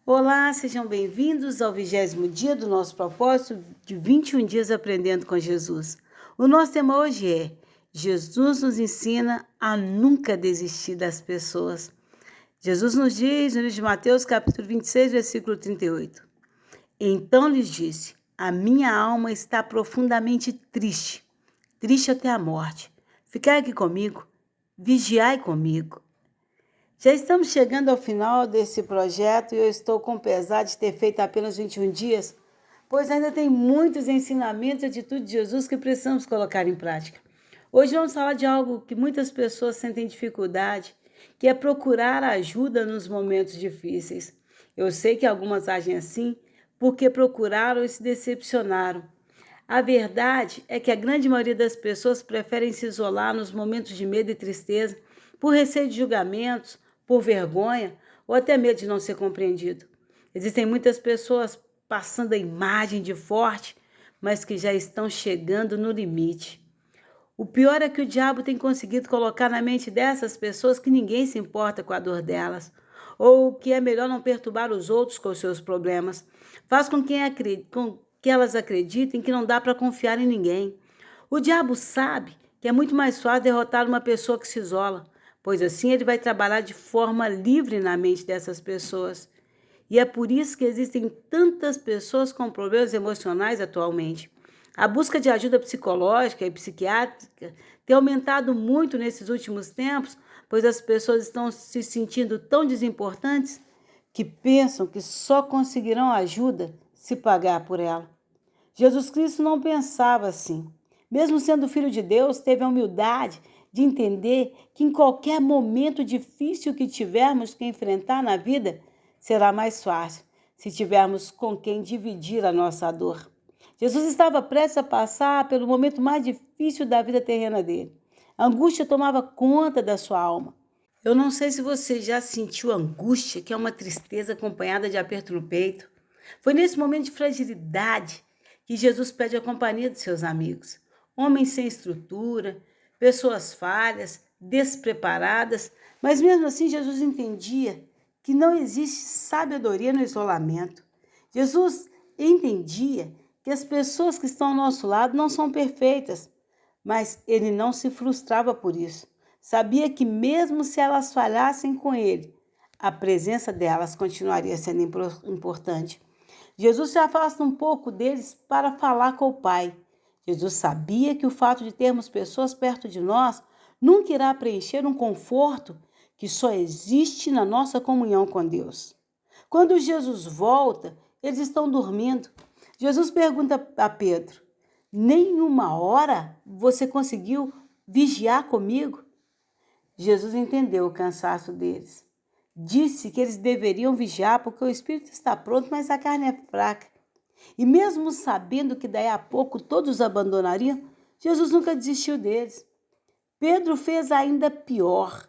Olá, sejam bem-vindos ao 20º dia do nosso propósito de 21 dias aprendendo com Jesus. O nosso tema hoje é: Jesus nos ensina a nunca desistir das pessoas. Jesus nos diz no livro de Mateus, capítulo 26, versículo 38. Então lhes disse: a minha alma está profundamente triste, triste até a morte. Ficai aqui comigo, vigiai comigo. Já estamos chegando ao final desse projeto e eu estou com pesar de ter feito apenas 21 dias, pois ainda tem muitos ensinamentos e atitudes de Jesus que precisamos colocar em prática. Hoje vamos falar de algo que muitas pessoas sentem dificuldade, que é procurar ajuda nos momentos difíceis. Eu sei que algumas agem assim porque procuraram e se decepcionaram. A verdade é que a grande maioria das pessoas preferem se isolar nos momentos de medo e tristeza, por receio de julgamentos, por vergonha ou até medo de não ser compreendido. Existem muitas pessoas passando a imagem de forte, mas que já estão chegando no limite. O pior é que o diabo tem conseguido colocar na mente dessas pessoas que ninguém se importa com a dor delas, ou que é melhor não perturbar os outros com os seus problemas. Faz com que elas acreditem que não dá para confiar em ninguém. O diabo sabe que é muito mais fácil derrotar uma pessoa que se isola, pois assim ele vai trabalhar de forma livre na mente dessas pessoas. E é por isso que existem tantas pessoas com problemas emocionais atualmente. A busca de ajuda psicológica e psiquiátrica tem aumentado muito nesses últimos tempos, pois as pessoas estão se sentindo tão desimportantes que pensam que só conseguirão ajuda se pagar por ela. Jesus Cristo não pensava assim. Mesmo sendo filho de Deus, teve a humildade de entender que em qualquer momento difícil que tivermos que enfrentar na vida, será mais fácil se tivermos com quem dividir a nossa dor. Jesus estava prestes a passar pelo momento mais difícil da vida terrena dele. A angústia tomava conta da sua alma. Eu não sei se você já sentiu angústia, que é uma tristeza acompanhada de aperto no peito. Foi nesse momento de fragilidade que Jesus pede a companhia de seus amigos. Homens sem estrutura, pessoas falhas, despreparadas, mas mesmo assim Jesus entendia que não existe sabedoria no isolamento. Jesus entendia que as pessoas que estão ao nosso lado não são perfeitas, mas ele não se frustrava por isso. Sabia que mesmo se elas falhassem com ele, a presença delas continuaria sendo importante. Jesus se afasta um pouco deles para falar com o Pai. Jesus sabia que o fato de termos pessoas perto de nós nunca irá preencher um conforto que só existe na nossa comunhão com Deus. Quando Jesus volta, eles estão dormindo. Jesus pergunta a Pedro: nenhuma hora você conseguiu vigiar comigo? Jesus entendeu o cansaço deles. Disse que eles deveriam vigiar porque o espírito está pronto, mas a carne é fraca. E mesmo sabendo que daí a pouco todos os abandonariam, Jesus nunca desistiu deles. Pedro fez ainda pior.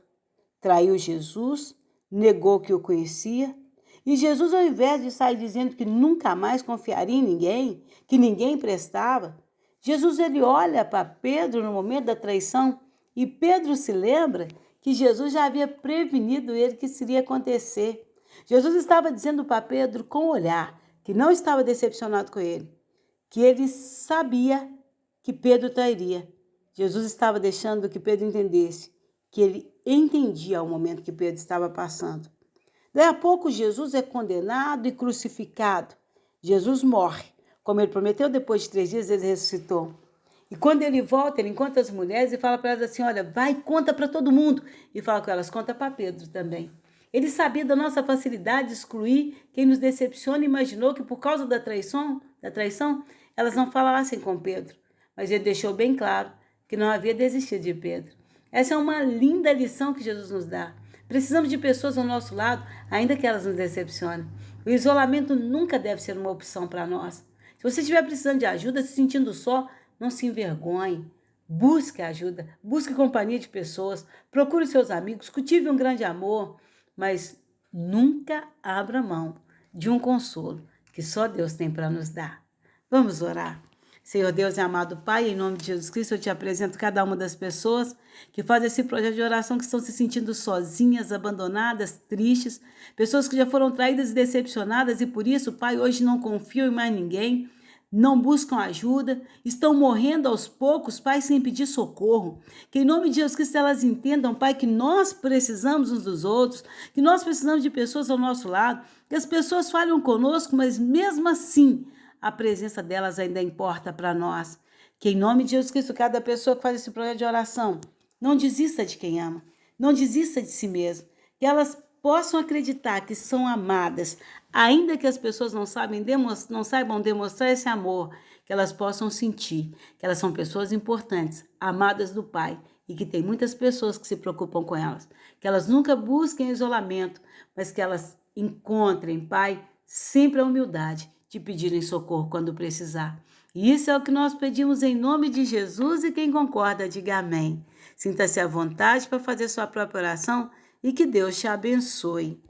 Traiu Jesus, negou que o conhecia. E Jesus, ao invés de sair dizendo que nunca mais confiaria em ninguém, que ninguém prestava, Jesus ele olha para Pedro no momento da traição e Pedro se lembra que Jesus já havia prevenido ele que isso iria acontecer. Jesus estava dizendo para Pedro com o olhar que não estava decepcionado com ele, que ele sabia que Pedro trairia. Jesus estava deixando que Pedro entendesse que ele entendia o momento que Pedro estava passando. Daí a pouco Jesus é condenado e crucificado. Jesus morre. Como ele prometeu, depois de 3 dias ele ressuscitou. E quando ele volta, ele encontra as mulheres e fala para elas assim: olha, vai e conta para todo mundo. E fala com elas: conta para Pedro também. Ele sabia da nossa facilidade de excluir quem nos decepciona e imaginou que por causa da traição, elas não falassem com Pedro. Mas ele deixou bem claro que não havia desistido de Pedro. Essa é uma linda lição que Jesus nos dá. Precisamos de pessoas ao nosso lado, ainda que elas nos decepcionem. O isolamento nunca deve ser uma opção para nós. Se você estiver precisando de ajuda, se sentindo só, não se envergonhe. Busque ajuda, busque companhia de pessoas, procure seus amigos, cultive um grande amor, mas nunca abra mão de um consolo que só Deus tem para nos dar. Vamos orar. Senhor Deus e amado Pai, em nome de Jesus Cristo, eu te apresento cada uma das pessoas que fazem esse projeto de oração, que estão se sentindo sozinhas, abandonadas, tristes, pessoas que já foram traídas e decepcionadas e por isso, Pai, hoje não confiam em mais ninguém, não buscam ajuda, estão morrendo aos poucos, Pai, sem pedir socorro. Que em nome de Jesus Cristo elas entendam, Pai, que nós precisamos uns dos outros, que nós precisamos de pessoas ao nosso lado, que as pessoas falham conosco, mas mesmo assim, a presença delas ainda importa para nós. Que em nome de Jesus Cristo, cada pessoa que faz esse projeto de oração, não desista de quem ama, não desista de si mesmo. Que elas possam acreditar que são amadas, ainda que as pessoas não saibam demonstrar esse amor, que elas possam sentir que elas são pessoas importantes, amadas do Pai, e que tem muitas pessoas que se preocupam com elas. Que elas nunca busquem isolamento, mas que elas encontrem, Pai, sempre a humildade de pedirem socorro quando precisar. E isso é o que nós pedimos em nome de Jesus, e quem concorda, diga amém. Sinta-se à vontade para fazer sua própria oração e que Deus te abençoe.